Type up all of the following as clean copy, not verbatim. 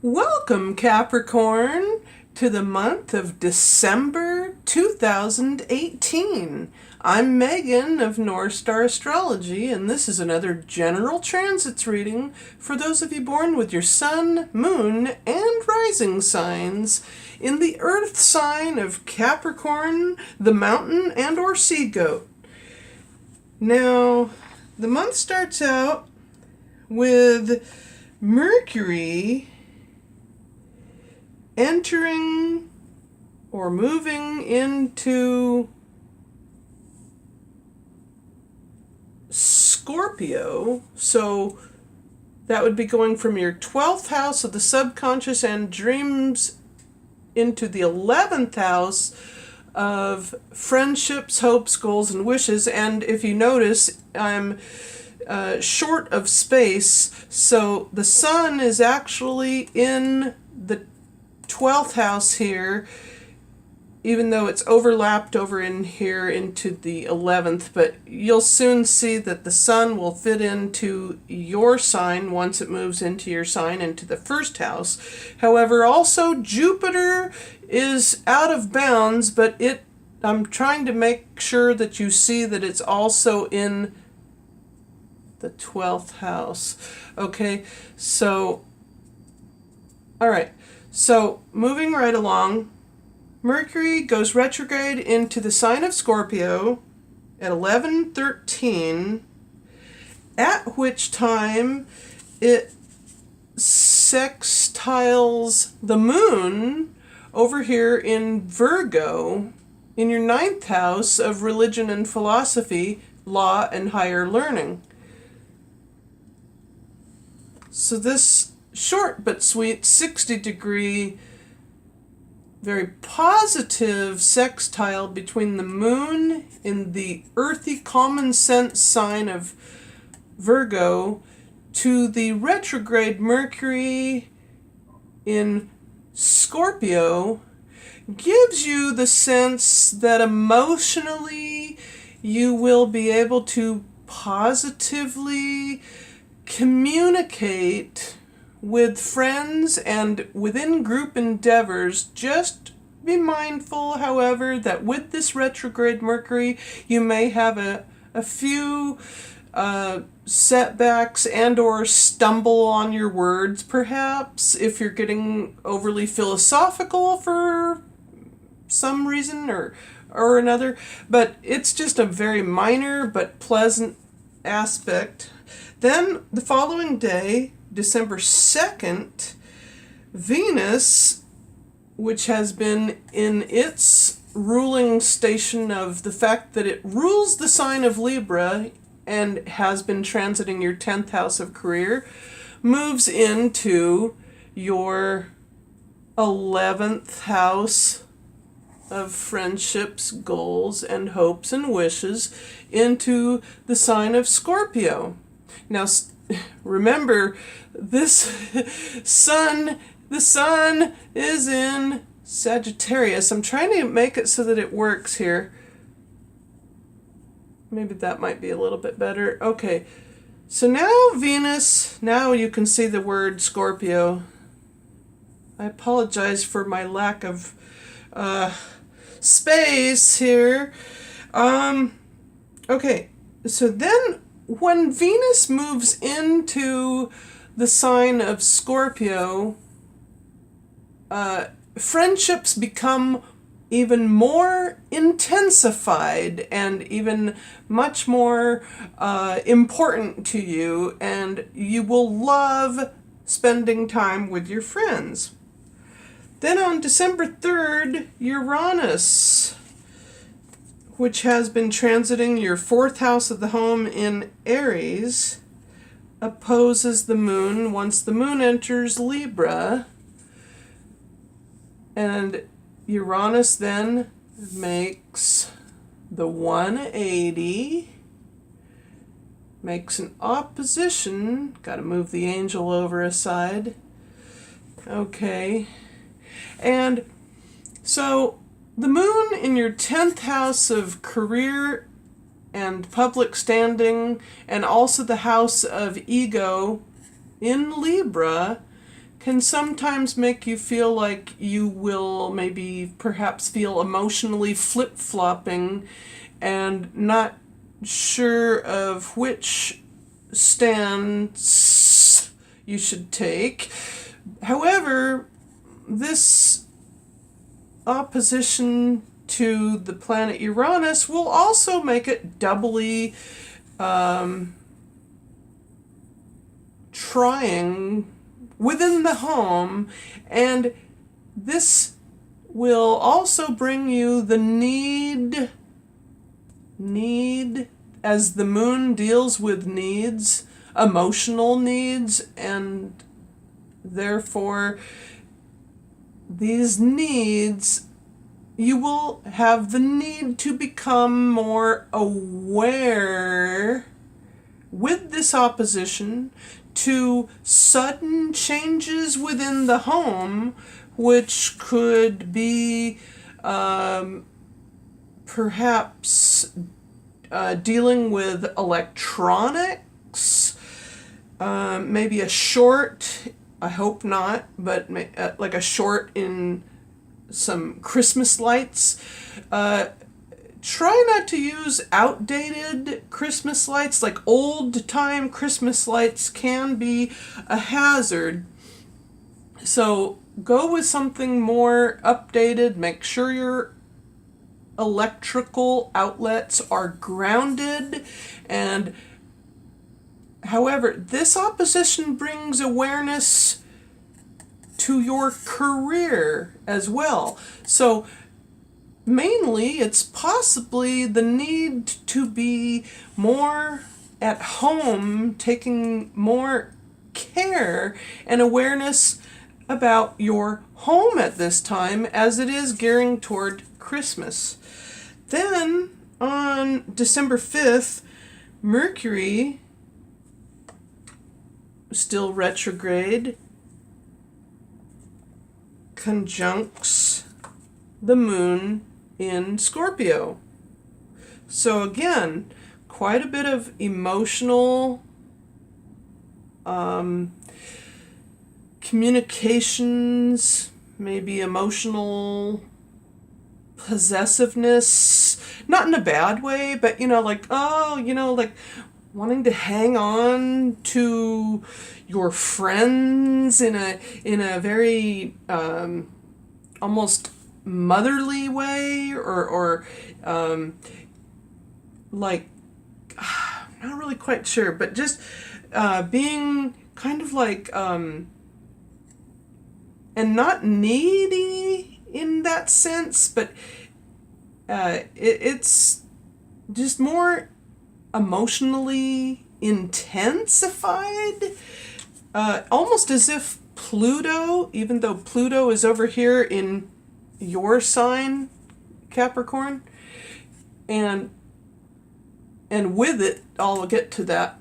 Welcome, Capricorn, to the month of December 2018. I'm Megan of North Star Astrology, and this is another general transits reading for those of you born with your sun, moon, and rising signs in the earth sign of Capricorn, the mountain, and or sea goat. Now, the month starts out with Mercury entering or moving into Scorpio. So that would be going from your 12th house of the subconscious and dreams into the 11th house of friendships, hopes, goals, and wishes. And if you notice, I'm short of space, so the sun is actually in the 12th house here, even though it's overlapped over in here into the 11th, but you'll soon see that the sun will fit into your sign once it moves into your sign into the first house. However, also Jupiter is out of bounds, but I'm trying to make sure that you see that it's also in the 12th house. Okay, so all right. So, moving right along, Mercury goes retrograde into the sign of Scorpio at 11:13, at which time it sextiles the moon over here in Virgo in your 9th house of religion and philosophy, law, and higher learning. So this short but sweet 60-degree, very positive sextile between the moon in the earthy common sense sign of Virgo to the retrograde Mercury in Scorpio gives you the sense that emotionally you will be able to positively communicate with friends and within group endeavors. Just be mindful, however, that with this retrograde Mercury, you may have a few setbacks and or stumble on your words, perhaps, if you're getting overly philosophical for some reason or another. But it's just a very minor but pleasant aspect. Then the following day, December 2nd, Venus, which has been in its ruling station of the fact that it rules the sign of Libra and has been transiting your 10th house of career, moves into your 11th house of friendships, goals, and hopes and wishes into the sign of Scorpio. Now, remember, the sun is in Sagittarius. I'm trying to make it so that it works here. Maybe that might be a little bit better. Okay, so now Venus, now you can see the word Scorpio. I apologize for my lack of space here. Okay, so then when Venus moves into the sign of Scorpio, friendships become even more intensified and even much more important to you, and you will love spending time with your friends. Then on December 3rd, Uranus, which has been transiting your 4th house of the home in Aries, opposes the moon once the moon enters Libra, and Uranus then makes the 180, makes an opposition. Got to move the angel over aside. Okay, and so the moon in your 10th house of career and public standing, and also the house of ego in Libra, can sometimes make you feel like you will maybe perhaps feel emotionally flip-flopping and not sure of which stance you should take. However, this opposition to the planet Uranus will also make it doubly trying within the home, and this will also bring you the need as the moon deals with needs, emotional needs, and therefore these needs, you will have the need to become more aware with this opposition to sudden changes within the home, which could be perhaps dealing with electronics, maybe a short, I hope not, but like a short in some Christmas lights. Try not to use outdated Christmas lights. Like old time Christmas lights can be a hazard. So go with something more updated. Make sure your electrical outlets are grounded. And however, this opposition brings awareness to your career as well. So mainly, it's possibly the need to be more at home, taking more care and awareness about your home at this time, as it is gearing toward Christmas. Then, on December 5th, Mercury, still retrograde, conjuncts the moon in Scorpio. So again, quite a bit of emotional communications, maybe emotional possessiveness, not in a bad way, but like wanting to hang on to your friends in a very almost motherly way, or like, I'm not really quite sure, but just being kind of like and not needy in that sense, but it's just more emotionally intensified, almost as if Pluto, even though Pluto is over here in your sign, Capricorn, and with it, I'll get to that,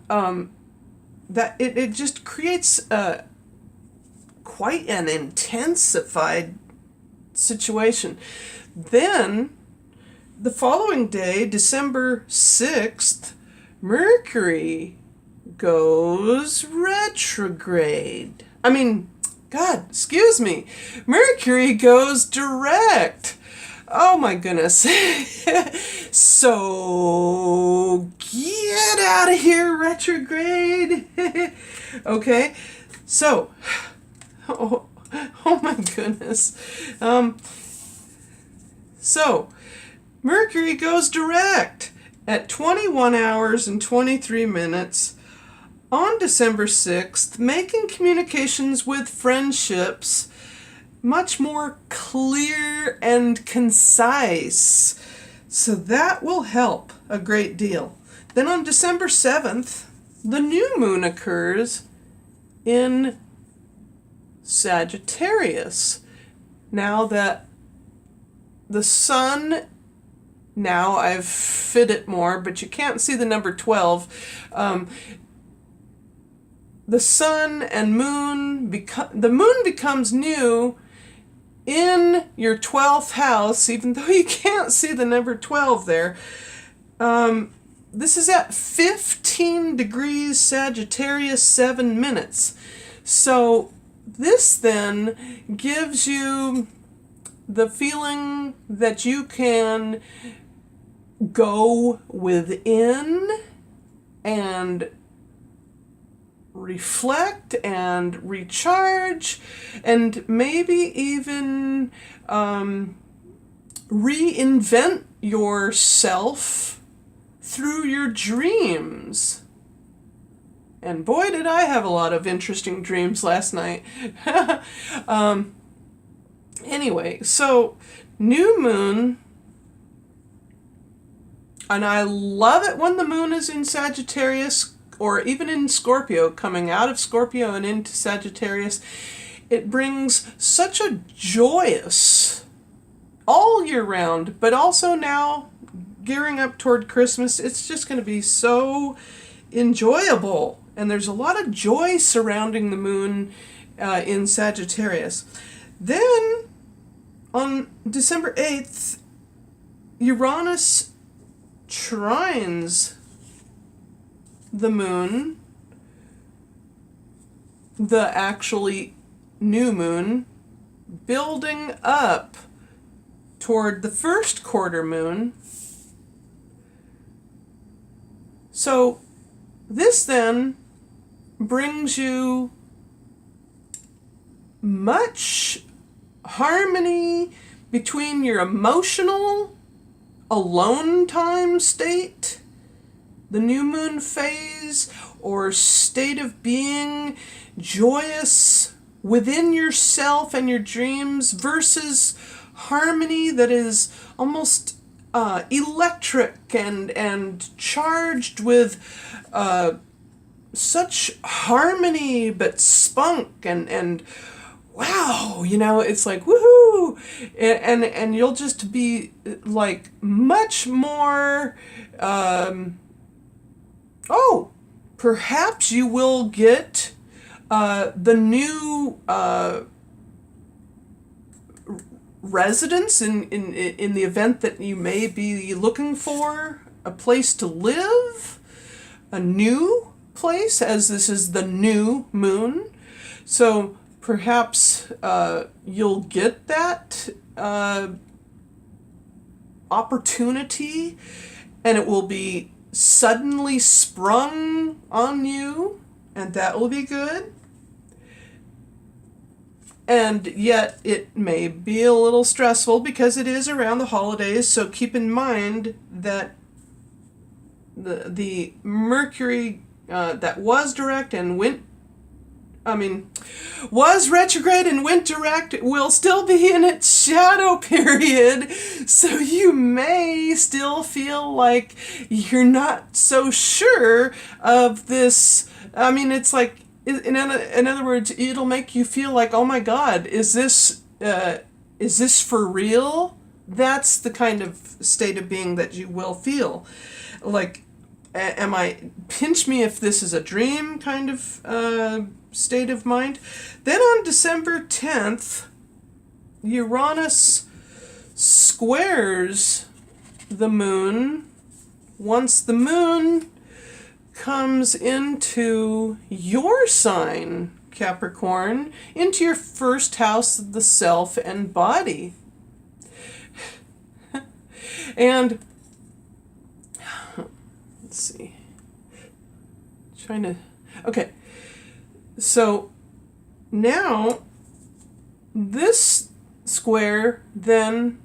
that it just creates quite an intensified situation. Then, the following day, December 6th, Mercury goes retrograde. Mercury goes direct. Oh my goodness. So, get out of here, retrograde. Okay, so, oh my goodness. So, Mercury goes direct at 21 hours and 23 minutes on December 6th, making communications with friendships much more clear and concise. So that will help a great deal. Then on December 7th, the new moon occurs in Sagittarius. Now that the sun, now I've fit it more, but you can't see the number 12. The sun and moon, the moon becomes new in your 12th house, even though you can't see the number 12 there. This is at 15 degrees Sagittarius, 7 minutes. So this then gives you the feeling that you can go within and reflect and recharge, and maybe even reinvent yourself through your dreams. And boy, did I have a lot of interesting dreams last night. Anyway, so new moon, and I love it when the moon is in Sagittarius or even in Scorpio, coming out of Scorpio and into Sagittarius. It brings such a joyous, all year round, but also now gearing up toward Christmas, it's just going to be so enjoyable. And there's a lot of joy surrounding the moon in Sagittarius. Then on December 8th, Uranus trines the moon, the actually new moon, building up toward the first quarter moon. So this then brings you much harmony between your emotional alone time state, the new moon phase, or state of being joyous within yourself and your dreams, versus harmony that is almost electric and charged with such harmony but spunk and wow, it's like woohoo, and you'll just be like much more perhaps you will get the new residence in the event that you may be looking for a place to live, a new place, as this is the new moon. So perhaps you'll get that opportunity, and it will be suddenly sprung on you, and that will be good. And yet it may be a little stressful because it is around the holidays, so keep in mind that the Mercury that was direct and was retrograde and went direct will still be in its shadow period, so you may still feel like you're not so sure of this. It's like, in other words, it'll make you feel like, oh my God, is this for real? That's the kind of state of being that you will feel. Like, pinch me if this is a dream kind of state of mind. Then on December 10th, Uranus squares the moon. Once the moon comes into your sign, Capricorn, into your first house of the self and body. And let's see. Okay. So now this square then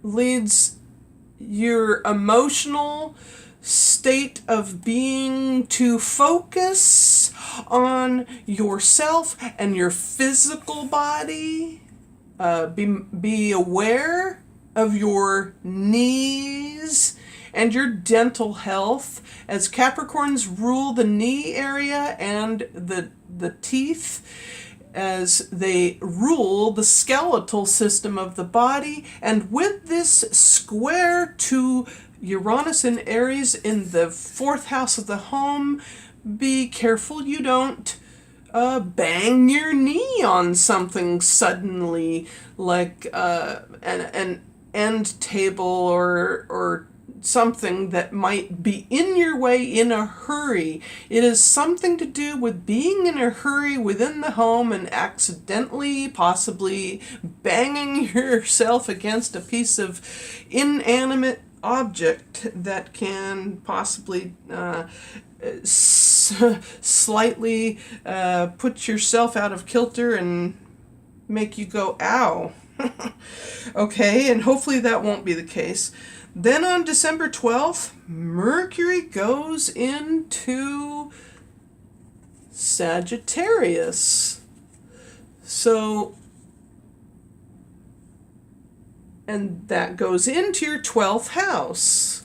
leads your emotional state of being to focus on yourself and your physical body. Be aware of your knees and your dental health, as Capricorns rule the knee area and the teeth, as they rule the skeletal system of the body. And with this square to Uranus and Aries in the fourth house of the home, be careful you don't bang your knee on something suddenly, like an end table or something that might be in your way in a hurry. It is something to do with being in a hurry within the home and accidentally, possibly banging yourself against a piece of inanimate object that can possibly slightly put yourself out of kilter and make you go, ow. Okay, and hopefully that won't be the case. Then on December 12th, Mercury goes into Sagittarius. So, and that goes into your 12th house.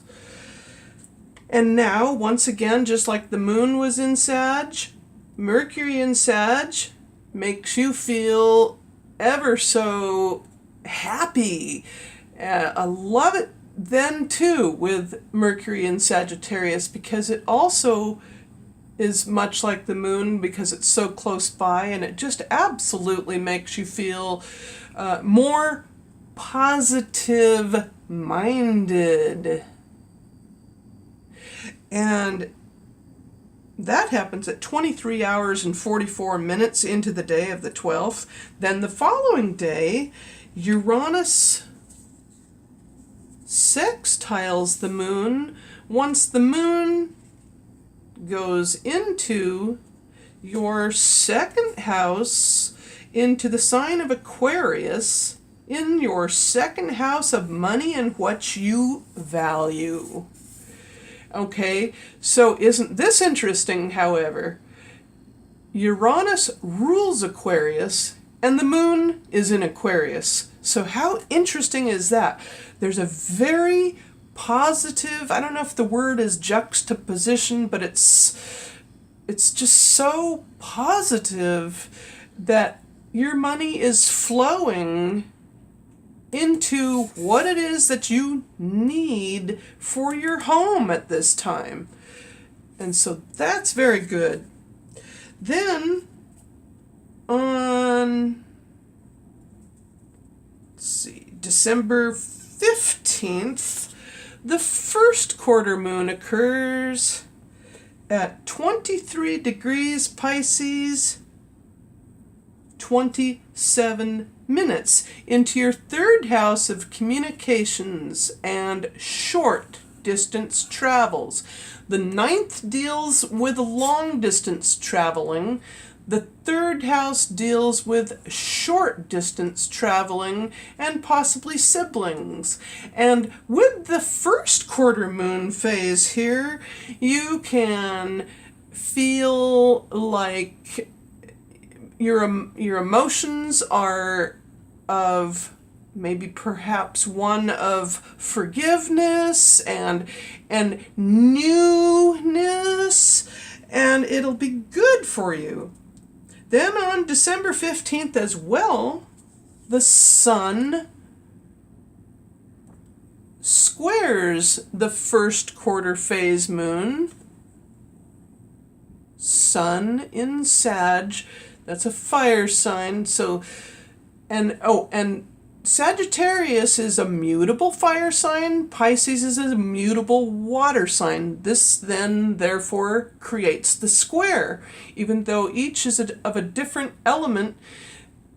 And now, once again, just like the moon was in Sag, Mercury in Sag makes you feel ever so happy. I love it then too with Mercury in Sagittarius, because it also is much like the moon because it's so close by, and it just absolutely makes you feel more positive minded. And that happens at 23 hours and 44 minutes into the day of the 12th. Then the following day, Uranus sextiles the moon. Once the moon goes into your second house, into the sign of Aquarius, in your second house of money and what you value. Okay, so isn't this interesting, however? Uranus rules Aquarius, and the moon is in Aquarius. So how interesting is that? There's a very positive, I don't know if the word is juxtaposition, but it's just so positive that your money is flowing into what it is that you need for your home at this time. And so that's very good. Then on, December 15th, the first quarter moon occurs at 23 degrees Pisces, 27 minutes into your third house of communications and short distance travels. The ninth deals with long distance traveling. The third house deals with short distance traveling and possibly siblings. And with the first quarter moon phase here, you can feel like your emotions are of maybe perhaps one of forgiveness and newness, and it'll be good for you. Then on December 15th as well, the sun squares the first quarter phase moon. Sun in Sag, that's a fire sign. So, and Sagittarius is a mutable fire sign. Pisces is a mutable water sign. This then, therefore, creates the square. Even though each is of a different element,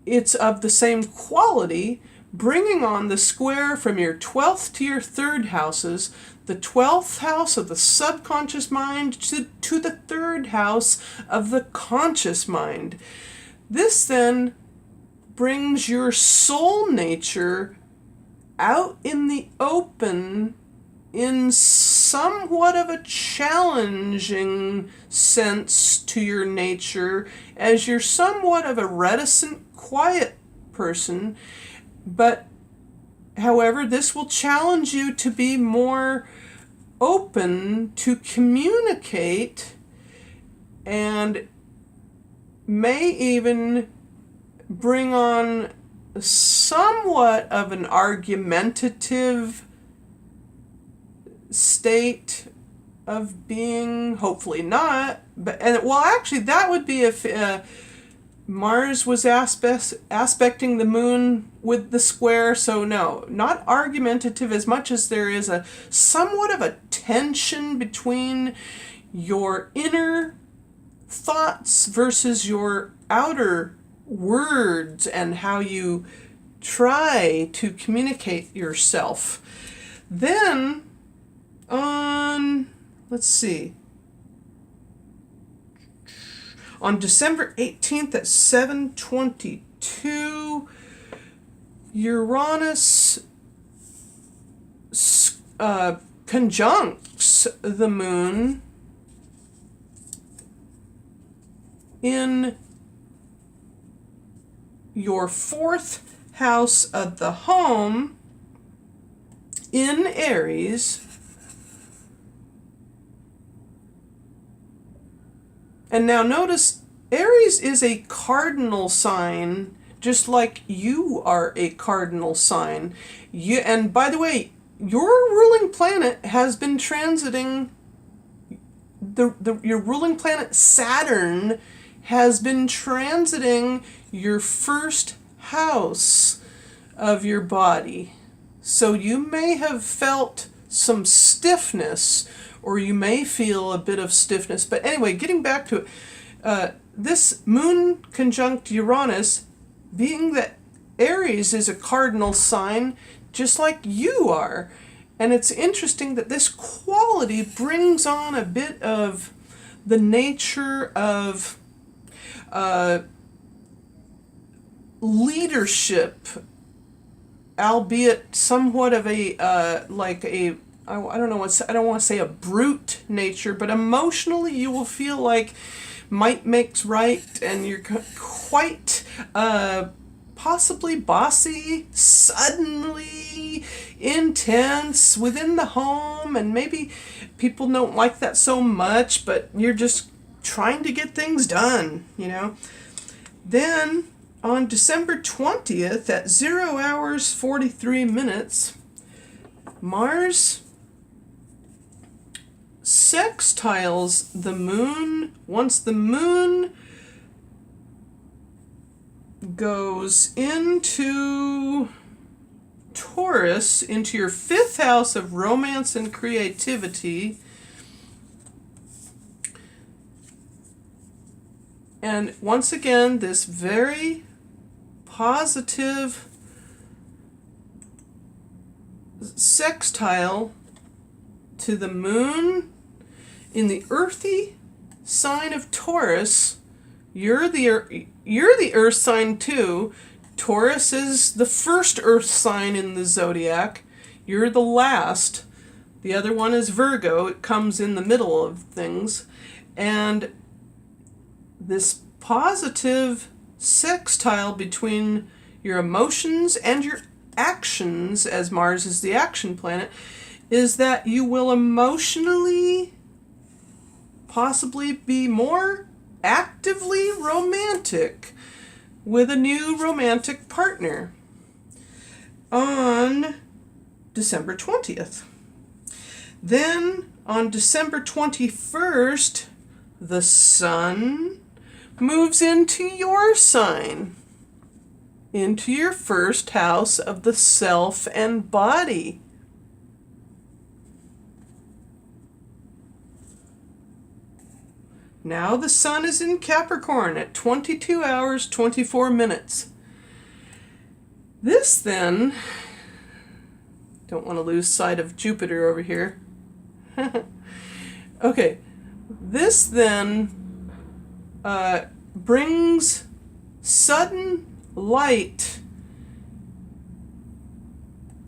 it's of the same quality, bringing on the square from your 12th to your third houses, the 12th house of the subconscious mind to the third house of the conscious mind. This then brings your soul nature out in the open in somewhat of a challenging sense to your nature, as you're somewhat of a reticent, quiet person. But, however, this will challenge you to be more open to communicate, and may even bring on somewhat of an argumentative state of being, hopefully not, but, and well, actually that would be if Mars was aspecting the moon with the square, so no, not argumentative as much as there is a somewhat of a tension between your inner thoughts versus your outer words and how you try to communicate yourself. Then let's see, on December 18th at 7:22, Uranus conjuncts the moon in your fourth house of the home in Aries. And now notice, Aries is a cardinal sign, just like you are a cardinal sign. And by the way, your ruling planet has been transiting, your ruling planet Saturn has been transiting your first house of your body. So you may have felt some stiffness, or you may feel a bit of stiffness. But anyway, getting back to it, this moon conjunct Uranus, being that Aries is a cardinal sign, just like you are. And it's interesting that this quality brings on a bit of the nature of leadership, albeit somewhat of a I don't want to say a brute nature, but emotionally you will feel like might makes right, and you're quite possibly bossy, suddenly intense within the home, and maybe people don't like that so much, but you're just trying to get things done, you know. Then on December 20th at 0 hours 43 minutes, Mars sextiles the moon. Once the moon goes into Taurus, into your fifth house of romance and creativity, and once again, this very positive sextile to the moon in the earthy sign of Taurus. You're the earth sign too. Taurus is the first earth sign in the zodiac. You're the last. The other one is Virgo. It comes in the middle of things. And this positive sextile between your emotions and your actions, as Mars is the action planet, is that you will emotionally possibly be more actively romantic with a new romantic partner on December 20th. Then on December 21st, the sun moves into your sign, into your first house of the self and body. Now the sun is in Capricorn at 22 hours 24 minutes. This then, don't want to lose sight of Jupiter over here. Okay, this then brings sudden light.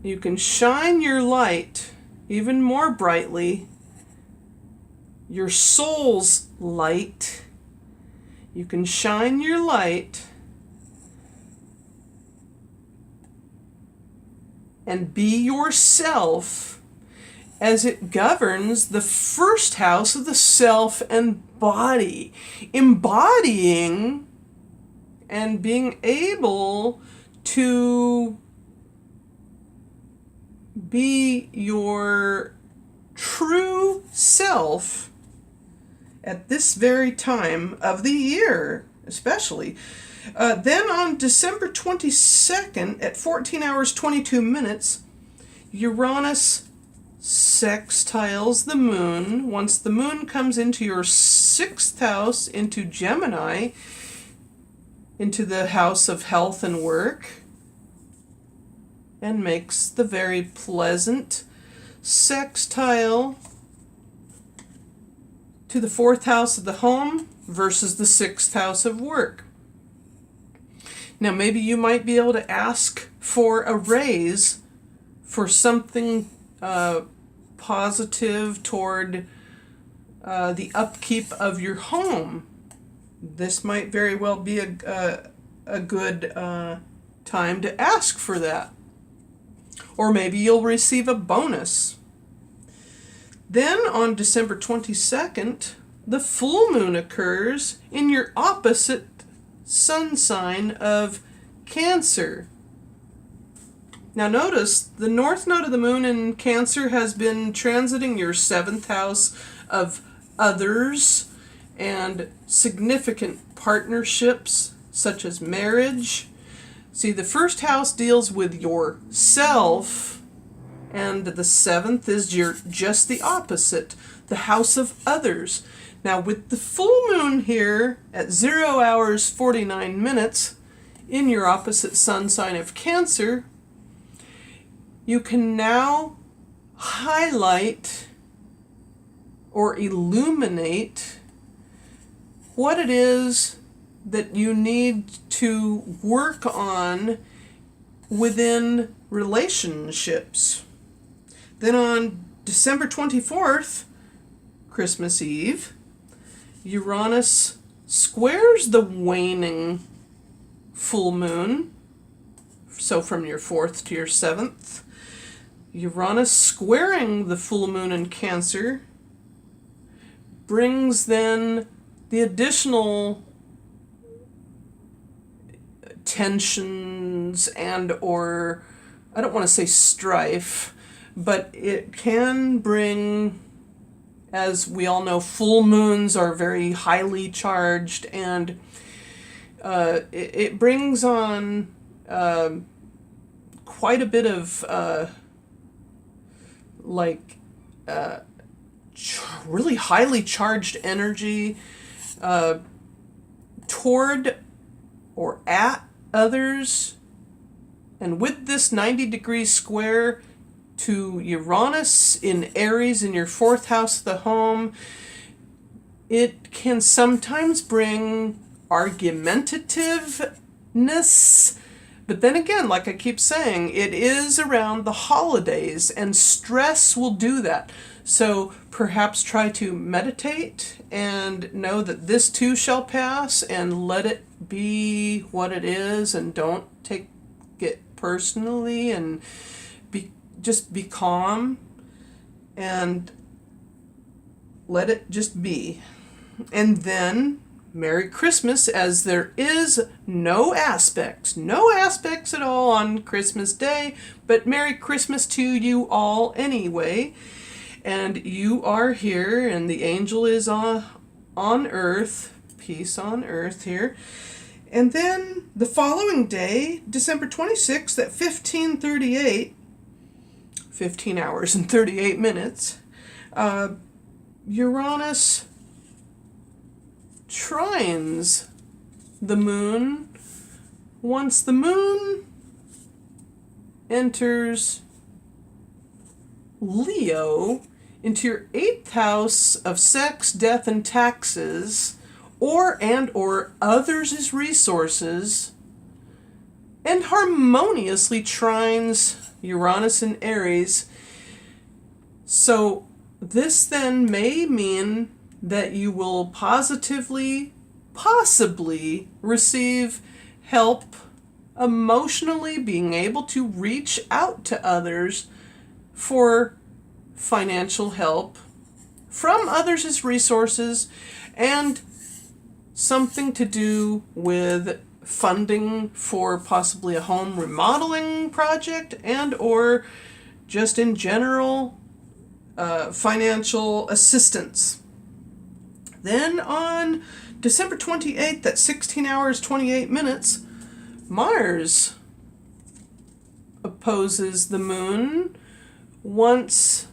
You can shine your light even more brightly, your soul's light. You can shine your light and be yourself as it governs the first house of the self and body, embodying and being able to be your true self at this very time of the year, especially. Then on December 22nd at 14 hours 22 minutes, Uranus sextiles the moon. Once the moon comes into your 6th house, into Gemini, into the house of health and work, and makes the very pleasant sextile to the 4th house of the home versus the 6th house of work. Now maybe you might be able to ask for a raise for something positive toward the upkeep of your home. This might very well be a good time to ask for that. Or maybe you'll receive a bonus. Then on December 22nd, the full moon occurs in your opposite sun sign of Cancer. Now notice the north node of the moon in Cancer has been transiting your 7th house of others and significant partnerships such as marriage. See, the 1st house deals with yourself, and the 7th is just the opposite, the house of others. Now with the full moon here at 0 hours 49 minutes in your opposite sun sign of Cancer, you can now highlight or illuminate what it is that you need to work on within relationships. Then on December 24th, Christmas Eve, Uranus squares the waning full moon, so from your 4th to your 7th. Uranus squaring the full moon in Cancer brings then the additional tensions and or, I don't want to say strife, but it can bring, as we all know, full moons are very highly charged, and it brings on quite a bit of really highly charged energy toward or at others. And with this 90-degree square to Uranus in Aries in your 4th house of the home, it can sometimes bring argumentativeness. But then again, like I keep saying, it is around the holidays and stress will do that. So perhaps try to meditate and know that this too shall pass, and let it be what it is, and don't take it personally, and just be calm and let it just be. And then Merry Christmas, as there is no aspects at all on Christmas Day, but Merry Christmas to you all anyway. And you are here, and the angel is on earth, peace on earth here. And then the following day, December 26th at 15:38, 15 hours and 38 minutes, Uranus trines the moon. Once the moon enters Leo into your 8th house of sex, death, and taxes, or others' resources, and harmoniously trines Uranus in Aries. So this then may mean that you will possibly receive help emotionally, being able to reach out to others for financial help from others' resources, and something to do with funding for possibly a home remodeling project, and or just in general financial assistance. Then on December 28th at 16 hours 28 minutes, Mars opposes the moon once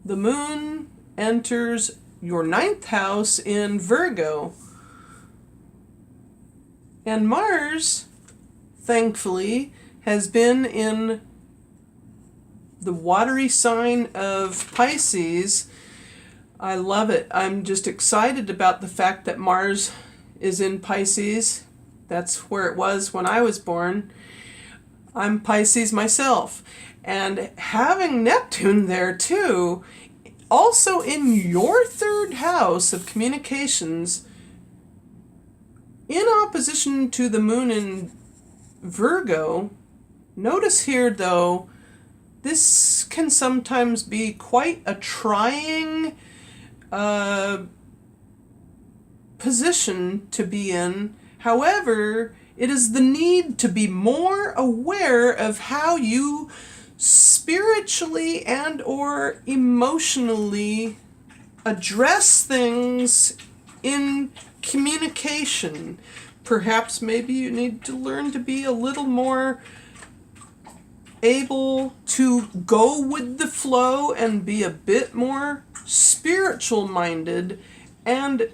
the moon enters your 9th house in Virgo. And Mars, thankfully, has been in the watery sign of Pisces. I love it. I'm just excited about the fact that Mars is in Pisces. That's where it was when I was born. I'm Pisces myself. And having Neptune there too, also in your 3rd house of communications, in opposition to the moon in Virgo. Notice here though, this can sometimes be quite a trying position to be in. However, it is the need to be more aware of how you spiritually and or emotionally address things in communication. Perhaps maybe you need to learn to be a little more able to go with the flow and be a bit more spiritual minded and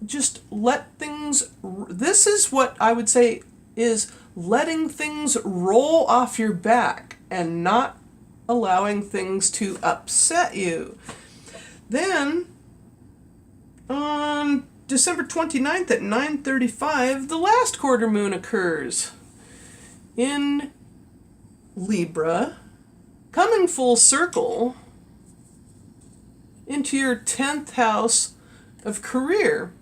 just let things, this is what I would say is letting things roll off your back and not allowing things to upset you. Then on December 29th at 9:35, the last quarter moon occurs in Libra, coming full circle into your 10th house of career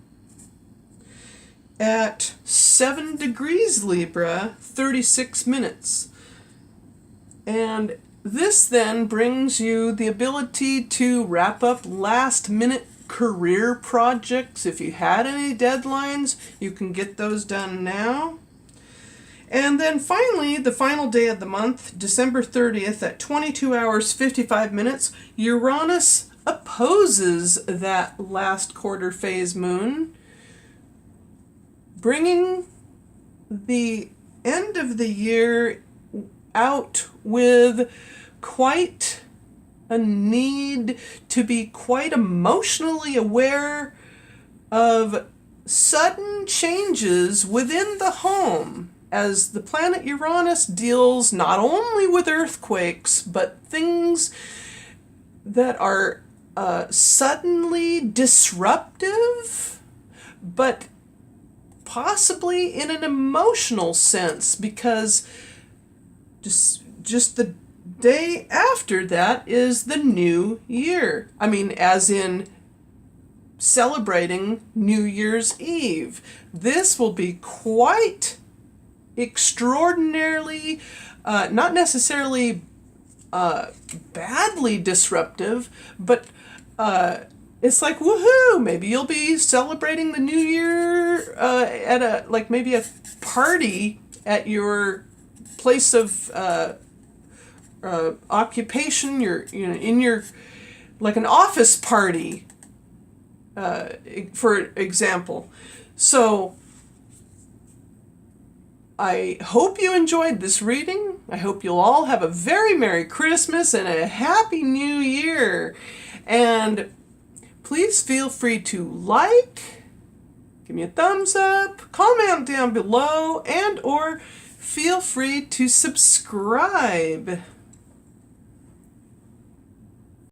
at 7 degrees Libra, 36 minutes. And this then brings you the ability to wrap up last minute career projects. If you had any deadlines, you can get those done now. And then finally, the final day of the month, December 30th at 22 hours 55 minutes, Uranus opposes that last quarter phase moon, bringing the end of the year out with quite a need to be quite emotionally aware of sudden changes within the home, as the planet Uranus deals not only with earthquakes, but things that are suddenly disruptive, but possibly in an emotional sense, because just the day after that is the new year. I mean, as in celebrating New Year's Eve. This will be quite extraordinarily, not necessarily badly disruptive, but it's like, woohoo, maybe you'll be celebrating the new year at a, like maybe a party at your place of occupation, in your, like an office party, for example. So I hope you enjoyed this reading. I hope you'll all have a very Merry Christmas and a Happy New Year. And please feel free to like, give me a thumbs up, comment down below, and or feel free to subscribe.